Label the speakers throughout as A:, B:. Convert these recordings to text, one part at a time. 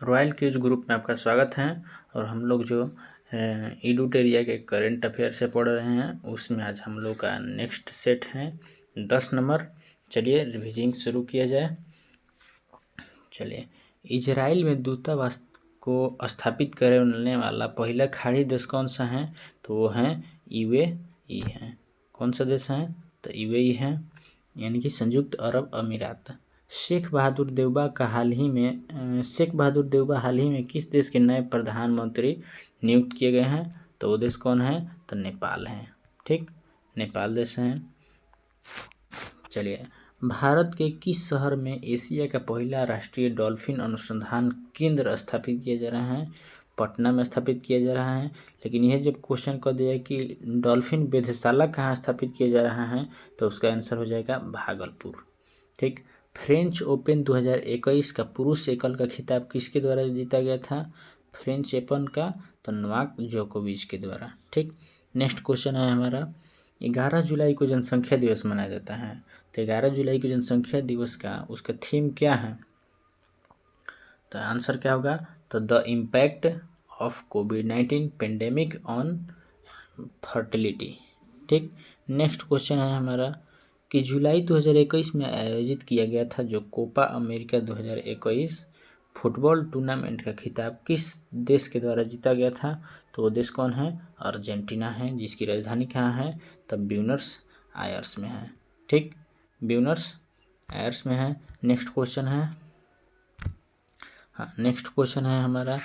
A: Royal cues group में आपका स्वागत है। और हम लोग जो ईडूट एरिया के करंट अफेयर से पढ़ रहे हैं उसमें आज हम लोग का नेक्स्ट सेट है 10 नंबर। चलिए रिविजन शुरू किया जाए। चलिए, इजराइल में दूतावास को स्थापित करने वाला पहला खाड़ी देश कौन सा है? तो वो है यूएई है। कौन सा देश है? तो यूएई है, यानी कि संयुक्त अरब अमीरात। शेख बहादुर देउबा हाल ही में किस देश के नए प्रधानमंत्री नियुक्त किए गए हैं? तो वो देश कौन है? तो नेपाल है। ठीक, नेपाल देश है। चलिए, भारत के किस शहर में एशिया का पहला राष्ट्रीय डॉल्फिन अनुसंधान केंद्र स्थापित किया जा रहा है? पटना में स्थापित किया जा रहा है। लेकिन यह जब क्वेश्चन कर दिया कि डॉल्फिन वेधशाला कहाँ स्थापित किया जा रहा है, तो उसका आंसर हो जाएगा भागलपुर। ठीक, फ्रेंच ओपन 2021 का पुरुष एकल का खिताब किसके द्वारा जीता गया था? फ्रेंच ओपन का तो नोवाक जोकोविच के द्वारा। ठीक, नेक्स्ट क्वेश्चन है हमारा, 11 जुलाई को जनसंख्या दिवस मनाया जाता है। तो 11 जुलाई को जनसंख्या दिवस का उसका थीम क्या है? तो आंसर क्या होगा? तो the impact of covid pandemic on fertility. ठीक, नेक्स्ट क्वेश्चन है हमारा कि जुलाई 2021 में आयोजित किया गया था जो कोपा अमेरिका 2021 फुटबॉल टूर्नामेंट का खिताब किस देश के द्वारा जीता गया था? तो वो देश कौन है? अर्जेंटीना है, जिसकी राजधानी कहाँ है? तब ब्यूनस आयर्स में है। ठीक, ब्यूनस आयर्स में है। नेक्स्ट क्वेश्चन है, नेक्स्ट क्वेश्चन है हमारा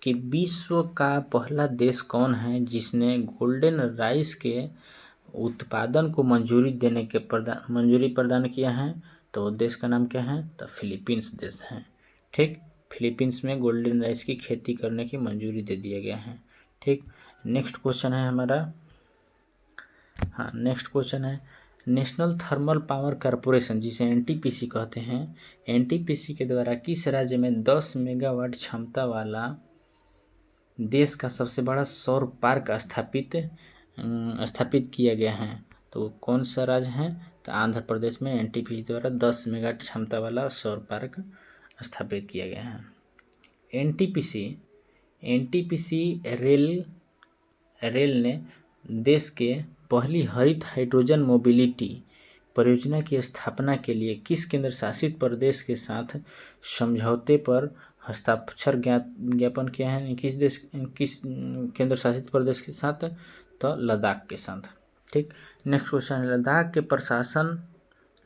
A: कि विश्व का पहला देश कौन है जिसने गोल्डन राइस के उत्पादन को मंजूरी प्रदान किया है? तो देश का नाम क्या है? तो फिलीपींस देश है। ठीक, फिलीपींस में गोल्डन राइस की खेती करने की मंजूरी दे दिया गया है। ठीक, नेक्स्ट क्वेश्चन है हमारा, नेक्स्ट क्वेश्चन है नेशनल थर्मल पावर कॉरपोरेशन, जिसे एनटीपीसी कहते हैं, एनटीपीसी के द्वारा किस राज्य में 10 मेगावाट क्षमता वाला देश का सबसे बड़ा सौर पार्क स्थापित किया गया है? तो कौन सा राज्य है? तो आंध्र प्रदेश में एनटीपीसी द्वारा 10 मेगावाट क्षमता वाला सौर पार्क स्थापित किया गया है। एनटीपीसी रेल ने देश के पहली हरित हाइड्रोजन मोबिलिटी परियोजना की स्थापना के लिए किस केंद्र शासित प्रदेश के साथ समझौते पर हस्ताक्षर ज्ञापन किया है? किस केंद्र शासित प्रदेश के साथ? तो लद्दाख के साथ। ठीक, नेक्स्ट क्वेश्चन है,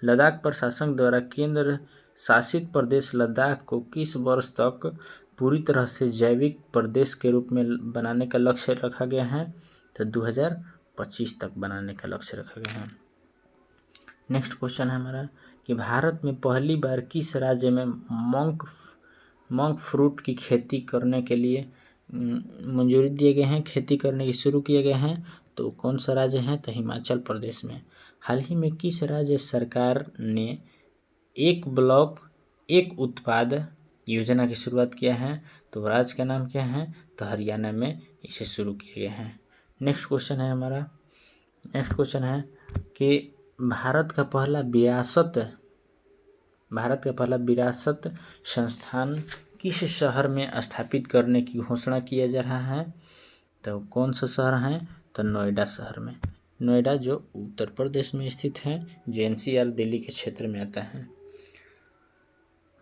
A: लद्दाख प्रशासन द्वारा केंद्र शासित प्रदेश लद्दाख को किस वर्ष तक पूरी तरह से जैविक प्रदेश के रूप में बनाने का लक्ष्य रखा गया है? तो 2025 तक बनाने का लक्ष्य रखा गया है। नेक्स्ट क्वेश्चन है हमारा कि भारत में पहली बार किस राज्य में मंक फ्रूट की खेती करने के लिए मंजूरी दिए गए हैं, खेती करने की शुरू किए गए हैं? तो कौन सा राज्य है? तो हिमाचल प्रदेश में। हाल ही में किस राज्य सरकार ने एक ब्लॉक एक उत्पाद योजना की शुरुआत किया है? तो राज्य का नाम क्या है? तो हरियाणा में इसे शुरू किया गया है। नेक्स्ट क्वेश्चन है हमारा, नेक्स्ट क्वेश्चन है कि भारत का पहला विरासत संस्थान किस शहर में स्थापित करने की घोषणा किया जा रहा है? तो कौन सा शहर है? तो नोएडा शहर में। नोएडा जो उत्तर प्रदेश में स्थित है, जो एनसीआर दिल्ली के क्षेत्र में आता है।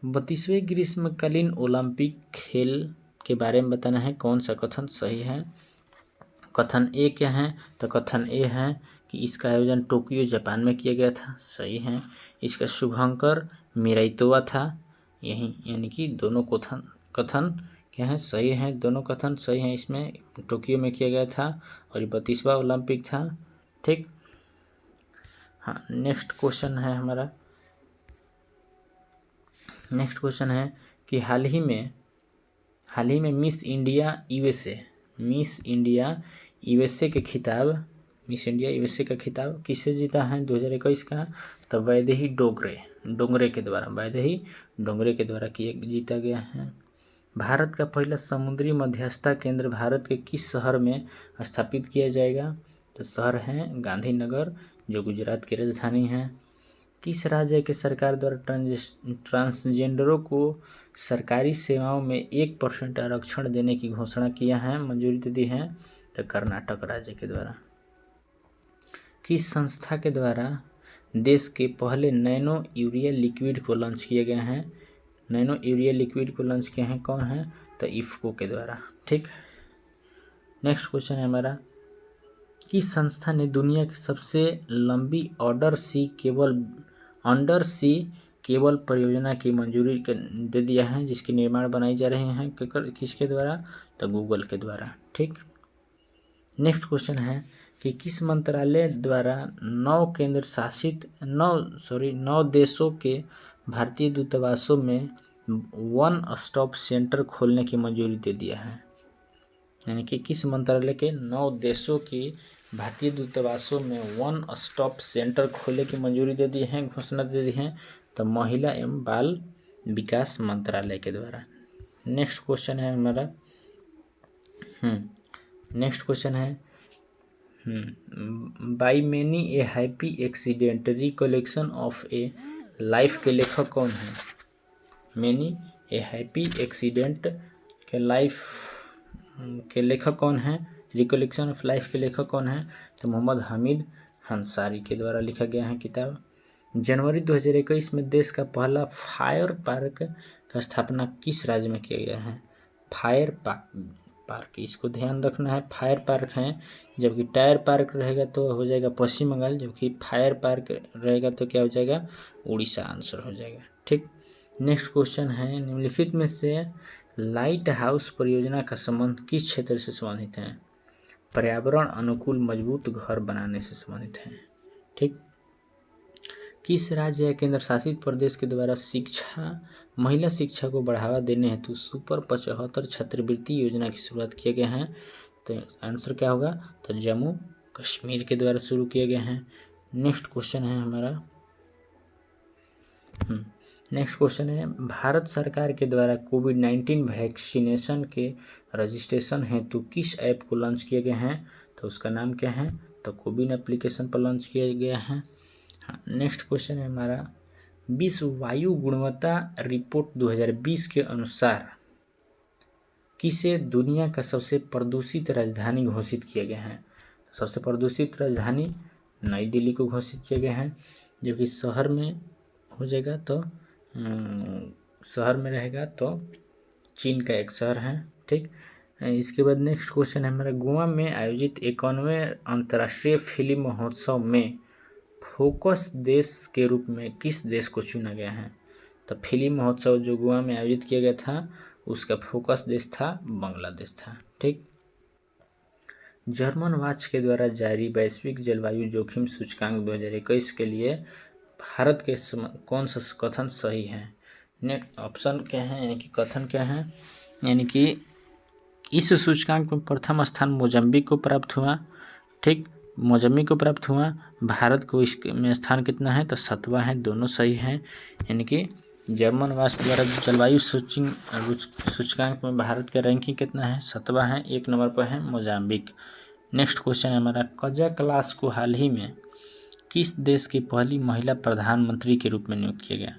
A: 32वें ग्रीष्मकालीन ओलंपिक खेल के बारे में बताना है, कौन सा कथन सही है? कथन ए क्या है? तो कथन ए है कि इसका आयोजन टोक्यो जापान में किया गया था, सही है। इसका शुभंकर मिराइतोवा था, यही, यानी कि दोनों कथन क्या है? सही है, दोनों कथन सही हैं। इसमें टोक्यो में किया गया था और ये 32वां ओलंपिक था। ठीक, नेक्स्ट क्वेश्चन है हमारा, नेक्स्ट क्वेश्चन है कि हाल ही में मिस इंडिया यूएसए का खिताब किससे जीता है 2021 का? तो वैदेही डोंगरे के द्वारा जीता गया है। भारत का पहला समुद्री मध्यस्थता केंद्र भारत के किस शहर में स्थापित किया जाएगा? तो शहर है गांधीनगर, जो गुजरात की राजधानी है। किस राज्य के सरकार द्वारा ट्रांसजेंडरों को सरकारी सेवाओं में 1% आरक्षण देने की घोषणा किया है, मंजूरी दे दी है? तो कर्नाटक राज्य के द्वारा। किस संस्था के द्वारा देश के पहले नैनो यूरिया लिक्विड को लॉन्च किए गए हैं? नैनो यूरिया लिक्विड को लॉन्च किए हैं कौन है? तो इफ्को के द्वारा। ठीक, नेक्स्ट क्वेश्चन है हमारा, किस संस्था ने दुनिया की सबसे लंबी अंडर सी केबल परियोजना की मंजूरी दे दिया है, जिसके निर्माण बनाई जा रहे हैं किसके द्वारा? तो गूगल के द्वारा। ठीक, नेक्स्ट क्वेश्चन है कि किस मंत्रालय द्वारा 9 देशों के भारतीय दूतावासों में वन स्टॉप सेंटर खोलने की मंजूरी दे दिया है? यानी कि किस मंत्रालय के 9 देशों की भारतीय दूतावासों में वन स्टॉप सेंटर खोलने की मंजूरी दे दी है, घोषणा दे दी है? तो महिला एवं बाल विकास मंत्रालय के द्वारा। नेक्स्ट क्वेश्चन है हमारा, नेक्स्ट क्वेश्चन है, by many a happy accident recollection of A life के लेखक कौन है? मैनी ए हैप्पी एक्सीडेंट के लाइफ के लेखक कौन है? रिकलेक्शन ऑफ लाइफ के लेखक कौन है? तो मोहम्मद हामिद अंसारी के द्वारा लिखा गया है किताब। जनवरी 2021 में देश का पहला फायर पार्क का स्थापना किस राज्य में किया गया है? फायर पार्क, इसको ध्यान रखना है, फायर पार्क है, जबकि टायर पार्क रहेगा तो हो जाएगा पश्चिम बंगाल, जबकि फायर पार्क रहेगा तो क्या हो जाएगा? उड़ीसा आंसर हो जाएगा। ठीक, नेक्स्ट क्वेश्चन है, निम्नलिखित में से लाइट हाउस परियोजना का संबंध किस क्षेत्र से संबंधित है? पर्यावरण अनुकूल मजबूत घर बनाने से संबंधित है। ठीक, किस राज्य या केंद्र शासित प्रदेश के द्वारा महिला शिक्षा को बढ़ावा देने हेतु सुपर 75 छात्रवृत्ति योजना की शुरुआत किए गए हैं? तो आंसर क्या होगा? तो जम्मू कश्मीर के द्वारा शुरू किए गए हैं। नेक्स्ट क्वेश्चन है हमारा, नेक्स्ट क्वेश्चन है, भारत सरकार के द्वारा कोविड-19 वैक्सीनेशन के रजिस्ट्रेशन हेतु किस ऐप को लॉन्च किए गए हैं? तो उसका नाम क्या है? तो कोविन एप्लीकेशन पर लॉन्च किया गया है। नेक्स्ट क्वेश्चन है हमारा, विश्व वायु गुणवत्ता रिपोर्ट 2020 के अनुसार किसे दुनिया का सबसे प्रदूषित राजधानी घोषित किया गया है? सबसे प्रदूषित राजधानी नई दिल्ली को घोषित किया गया है, जो कि शहर में हो जाएगा तो शहर में रहेगा तो चीन का एक शहर है। ठीक, इसके बाद नेक्स्ट क्वेश्चन है हमारा, गोवा में आयोजित 51वें अंतर्राष्ट्रीय फिल्म महोत्सव में फोकस देश के रूप में किस देश को चुना गया है? तो फिल्म महोत्सव जो गोवा में आयोजित किया गया था उसका फोकस देश था बांग्लादेश था। ठीक, जर्मन वॉच के द्वारा जारी वैश्विक जलवायु जोखिम सूचकांक 2021 के लिए भारत के कौन सा कथन सही है? नेक्स्ट ऑप्शन क्या है, यानी कि कथन क्या है? यानी कि इस सूचकांक में प्रथम स्थान मोजाम्बिक को प्राप्त हुआ। ठीक, मोजाम्बिक को प्राप्त हुआ। भारत को इसमें स्थान कितना है? तो 7वां है, दोनों सही हैं। यानी कि जर्मन वॉच द्वारा जलवायु सूचकांक में भारत का रैंकिंग कितना है? 7वां है, 1 नंबर पर है मोजाम्बिक। नेक्स्ट क्वेश्चन है हमारा, कजा क्लास को हाल ही में किस देश की पहली महिला प्रधानमंत्री के रूप में नियुक्त किया गया?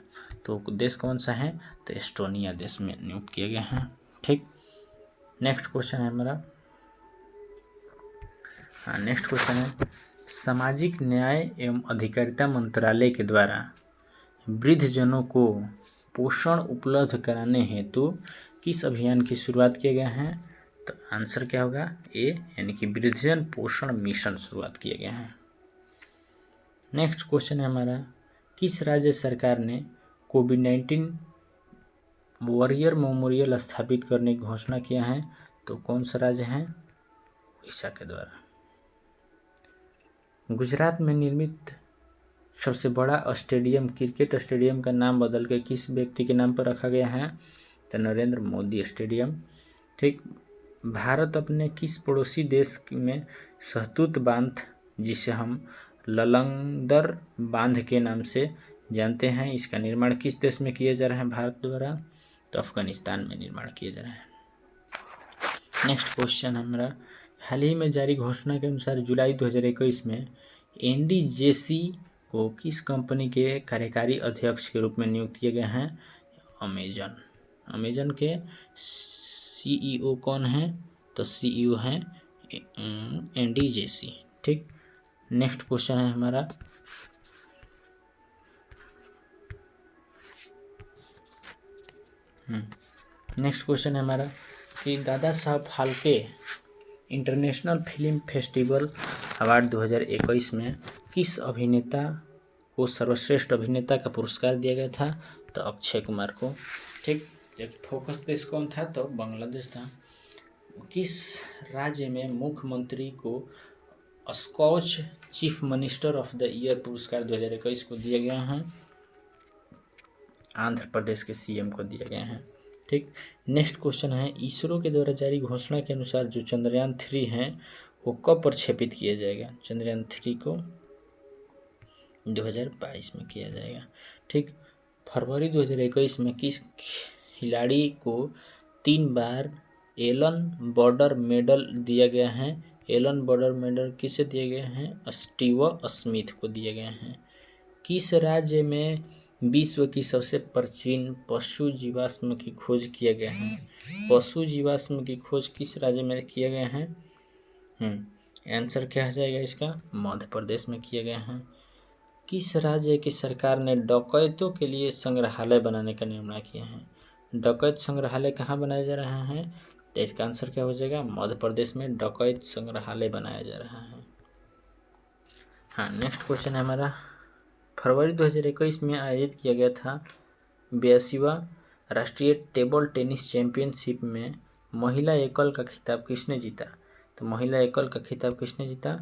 A: तो देश कौन सा है? तो एस्टोनिया देश में नियुक्त किए गए हैं। ठीक, नेक्स्ट क्वेश्चन है हमारा, नेक्स्ट क्वेश्चन है, सामाजिक न्याय एवं अधिकारिता मंत्रालय के द्वारा वृद्धजनों को पोषण उपलब्ध कराने हेतु किस अभियान की शुरुआत किए गए हैं? तो आंसर क्या होगा? ए, यानी कि वृद्धजन पोषण मिशन शुरुआत किए गए हैं। नेक्स्ट क्वेश्चन है हमारा, किस राज्य सरकार ने कोविड-19 वॉरियर मेमोरियल स्थापित करने की घोषणा किया है? तो कौन सा राज्य है? उड़ीसा के द्वारा। गुजरात में निर्मित सबसे बड़ा स्टेडियम, क्रिकेट स्टेडियम का नाम बदल के किस व्यक्ति के नाम पर रखा गया है? तो नरेंद्र मोदी स्टेडियम। ठीक, भारत अपने किस पड़ोसी देश में सहतूत बांध, जिसे हम ललंगदर बांध के नाम से जानते हैं, इसका निर्माण किस देश में किया जा रहा है भारत द्वारा? तो अफगानिस्तान में निर्माण किया जा रहा है। नेक्स्ट क्वेश्चन हमारा, हाल ही में जारी घोषणा के अनुसार जुलाई 2021 में एनडीजेसी को किस कंपनी के कार्यकारी अध्यक्ष के रूप में नियुक्त किए गए हैं? अमेजन। अमेजन के सीईओ कौन हैं? तो सीईओ हैं एंडी जेसी। ठीक, नेक्स्ट क्वेश्चन है हमारा, नेक्स्ट क्वेश्चन है हमारा कि Dada Saheb Phalke international film festival award 2021 में किस अभिनेता को सर्वश्रेष्ठ अभिनेता का पुरस्कार दिया गया था? तो अक्षय कुमार को। ठीक, जबकि फोकस देश कौन था? तो बांग्लादेश था। किस राज्य में मुख्यमंत्री को Scotch chief minister of the year पुरस्कार 2021 को दिया गया है? आंध्र प्रदेश के सीएम को दिया गया है। ठीक, नेक्स्ट क्वेश्चन है, इसरो के द्वारा जारी घोषणा के अनुसार जो चंद्रयान 3 है वो कब प्रक्षेपित किया जाएगा? चंद्रयान 3 को 2022 में किया जाएगा। ठीक, फरवरी 2021 में किस खिलाड़ी को 3 बार एलन बॉर्डर मेडल दिया गया है? एलन बॉर्डर मेडल किसे दिए गए हैं? स्टीव स्मिथ को दिए गए हैं। किस राज्य में विश्व की सबसे प्राचीन पशु जीवाश्म की खोज किया गया है? पशु जीवाश्म की खोज किस राज्य में किया गया है? आंसर क्या हो जाएगा इसका? मध्य प्रदेश में किया गया है। किस राज्य की सरकार ने डकैतों के लिए संग्रहालय बनाने का निर्णय किया है? डकैत संग्रहालय कहाँ बनाया जा रहा है? तो इसका आंसर क्या हो जाएगा? मध्य प्रदेश में डकैत संग्रहालय बनाया जा रहा है। हाँ, नेक्स्ट क्वेश्चन है हमारा, फरवरी 2021 में आयोजित किया गया था 82वां राष्ट्रीय टेबल टेनिस चैंपियनशिप में महिला एकल का खिताब किसने जीता? तो महिला एकल का खिताब किसने जीता?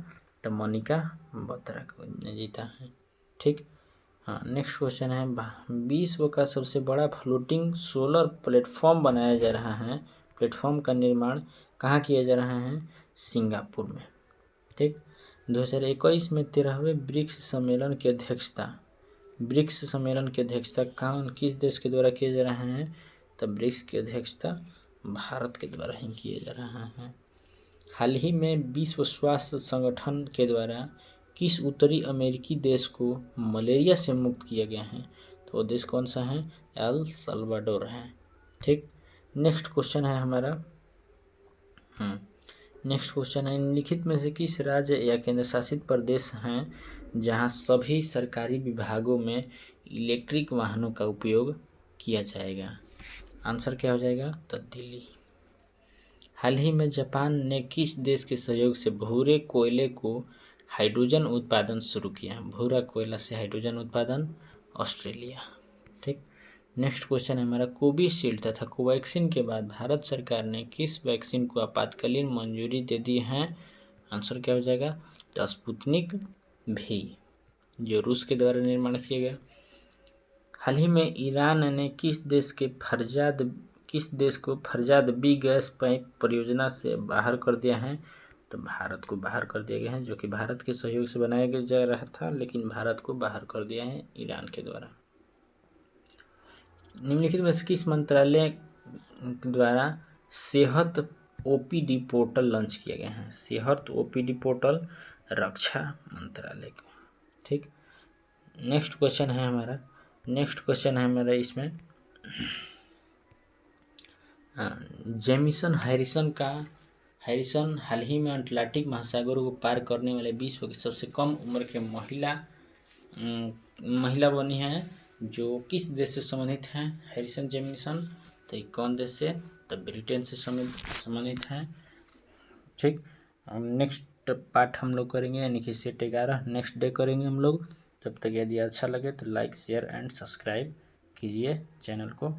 A: तो मनिका बत्रा ने जीता है। ठीक, हाँ, नेक्स्ट क्वेश्चन है, विश्व का सबसे बड़ा फ्लोटिंग सोलर प्लेटफॉर्म बनाया जा रहा है, प्लेटफॉर्म का निर्माण कहाँ किया जा रहा है? सिंगापुर में। ठीक, 2021 में 13वें ब्रिक्स सम्मेलन की अध्यक्षता किस देश के द्वारा किया जा रहा है? तो ब्रिक्स की अध्यक्षता भारत के द्वारा ही किया जा रहा है। हाल ही में विश्व स्वास्थ्य संगठन के द्वारा किस उत्तरी अमेरिकी देश को मलेरिया से मुक्त किया गया है? तो वो देश कौन सा है? एल सल्वाडोर है। ठीक, नेक्स्ट क्वेश्चन है हमारा, नेक्स्ट क्वेश्चन है, निम्नलिखित में से किस राज्य या केंद्र शासित प्रदेश हैं जहां सभी सरकारी विभागों में इलेक्ट्रिक वाहनों का उपयोग किया जाएगा? आंसर क्या हो जाएगा? तो दिल्ली। हाल ही में जापान ने किस देश के सहयोग से भूरे कोयले को हाइड्रोजन उत्पादन शुरू किया? भूरा कोयला से हाइड्रोजन उत्पादन? ऑस्ट्रेलिया। ठीक, नेक्स्ट क्वेश्चन है हमारा, कोविशील्ड तथा कोवैक्सीन के बाद भारत सरकार ने किस वैक्सीन को आपातकालीन मंजूरी दे दी है? आंसर क्या हो जाएगा? तो स्पुतनिक भी, जो रूस के द्वारा निर्माण किया गया। हाल ही में ईरान ने किस देश को फरजाद बी गैस पाइप परियोजना से बाहर कर दिया है? तो भारत को बाहर कर दिया गया है, जो कि भारत के सहयोग से बनाया जा रहा था, लेकिन भारत को बाहर कर दिया है ईरान के द्वारा। निम्नलिखित में से किस मंत्रालय द्वारा सेहत ओपीडी पोर्टल लॉन्च किया गया है? सेहत ओपीडी पोर्टल रक्षा मंत्रालय को। ठीक, नेक्स्ट क्वेश्चन है हमारा इसमें, जेमिसन हैरिसन हाल ही में अटलांटिक महासागर को पार करने वाले विश्व की सबसे कम उम्र के महिला बनी है, जो किस देश से संबंधित हैं? Harrison Jameson. तो ये कौन देश से? तो ब्रिटेन से संबंधित हैं। ठीक, नेक्स्ट पार्ट हम लोग करेंगे, यानी कि सेट 11 नेक्स्ट डे करेंगे हम लोग। तब तक यदि अच्छा लगे तो लाइक शेयर एंड सब्सक्राइब कीजिए चैनल को।